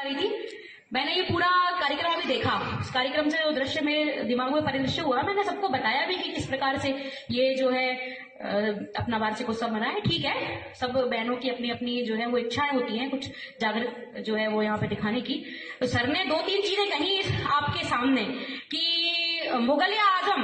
रही थी। मैंने ये पूरा कार्यक्रम अभी देखा। इस कार्यक्रम से जो दृश्य में दिमाग में परिदृश्य हुआ, मैंने सबको बताया भी कि किस प्रकार से ये जो है अपना वार्षिक उत्सव मनाए। ठीक है, सब बहनों की अपनी अपनी जो है वो इच्छाएं होती हैं कुछ जागृत जो है वो यहाँ पे दिखाने की। तो सर ने 2-3 चीजें कही आपके सामने कि मुगल आजम,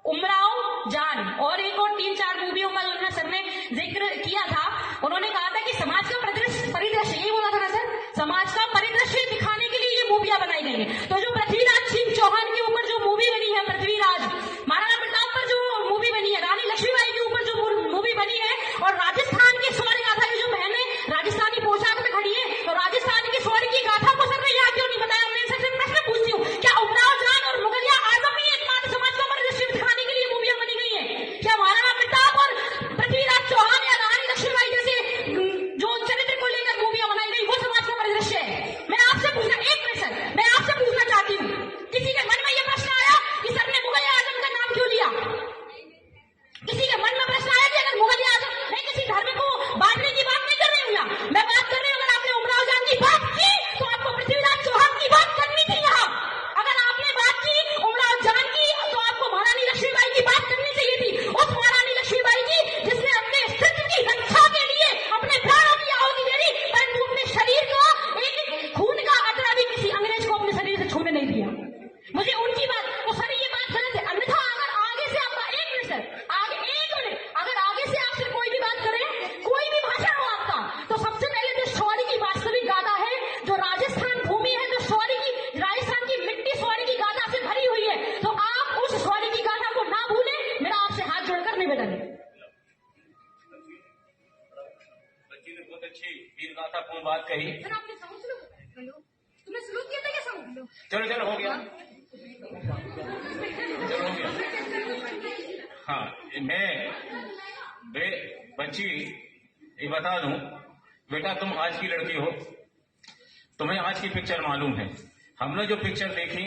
उमराव जान और एक और 3-4 मूवियों का जो सर ने जिक्र किया था। उन्होंने कहा था कि समाज का परिदृश्य यही बोला था ना सर, समाज का परिदृश्य दिखाने के लिए ये मूवियां बनाई गई है। तो जो पृथ्वीराज सिंह चौहान के ऊपर जो मूवी बनी है, पृथ्वीराज, महाराणा प्रताप पर जो मूवी बनी है, रानी लक्ष्मीबाई के ऊपर जो मूवी बनी है, और राजस्थान की स्वर्ण गाथा की जो बहनें राजस्थानी पोशाक में खड़ी है, तो राजस्थान की स्वर्ण की गाथा को सर ने यहाँ क्यों नहीं बताया? मैं सर से प्रश्न पूछती हूँ, क्या उमराव जान और मुगलिया आजम ही एकमात्र समाज का परिदृश्य दिखाने के लिए मूवियां बनी गई है? क्या महाराणा प्रताप और पृथ्वीराज चौहान या रानी लक्ष्मीबाई जैसे जो चरित्र को लेकर मूवियां बनाई गई वो समाज का परिदृश्य है? मैं आपसे पूछना, एक मिनट सर, मैं आपसे पूछना चाहती हूँ, किसी के मन में यह प्रश्न आया कि सर ने मुगल आजम का नाम क्यों लिया? किसी के मन में प्रश्न आया कि अगर मुगल आजम, मैं किसी धर्म को बांटने की बात नहीं कर रही हूँ, मैं बात कर रही हूँ अगर आपने उमराव जान की बात की तो आपको पृथ्वीराज चौहान की बात करनी थी यहाँ। अगर आपने बात की उमराव जान की तो आपको महारानी लक्ष्मीबाई की बात करनी चाहिए थी, उस महारानी लक्ष्मीबाई की जिसने अपने अस्तित्व की रक्षा के लिए अपने प्राणों की आहुति दे दी, परंतु अपने शरीर को एक खून का कतरा भी किसी अंग्रेज को अपने शरीर से छूने नहीं दिया। मुझे उनकी बात, तो सर ये बात गलत है। अन्यथा अगर आगे से आपका, एक मिनट सर, आगे एक मिनट, अगर आगे से आपसे कोई भी बात करे, कोई भी भाषण हो आपका, तो सबसे पहले जो शौर्य की वास्तविक गाथा है, जो राजस्थान भूमि है, जो शौर्य की, राजस्थान की मिट्टी शौर्य की गाथा से भरी हुई है, तो आप उस शौर्य की गाथा को ना भूलें। मेरा आपसे हाथ जोड़कर निवेदन है। बच्ची ने बहुत अच्छी वीर गाथा पूर्ण बात कही। सर आपने सॉन्ग शुरू हेलो तुमने शुरू किया था क्या सॉन्ग? चलो चलो हो गया, चलो हो गया। हाँ, बच्ची ये बता दूं बेटा, तुम आज की लड़की हो, तुम्हें आज की पिक्चर मालूम है। हमने जो पिक्चर देखी,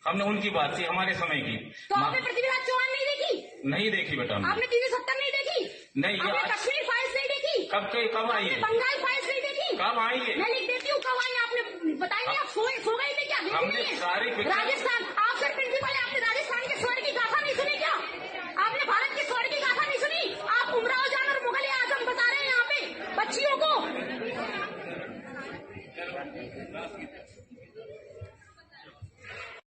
हमने उनकी बात की, हमारे समय की। तो आपने पृथ्वीराज चौहान नहीं देखी? नहीं देखी बेटा हमने। आपने 370 नहीं देखी? नहीं, ये आपने कश्मीर फाइल्स नहीं देखी? कब आई है? बंगाल फाइल्स नहीं देखी? कब आई है? मैं लिख देती हूँ कब आई। आपने बताइए, आप सो गए थे क्या? हमने सारी पिक्चर, राजस्थान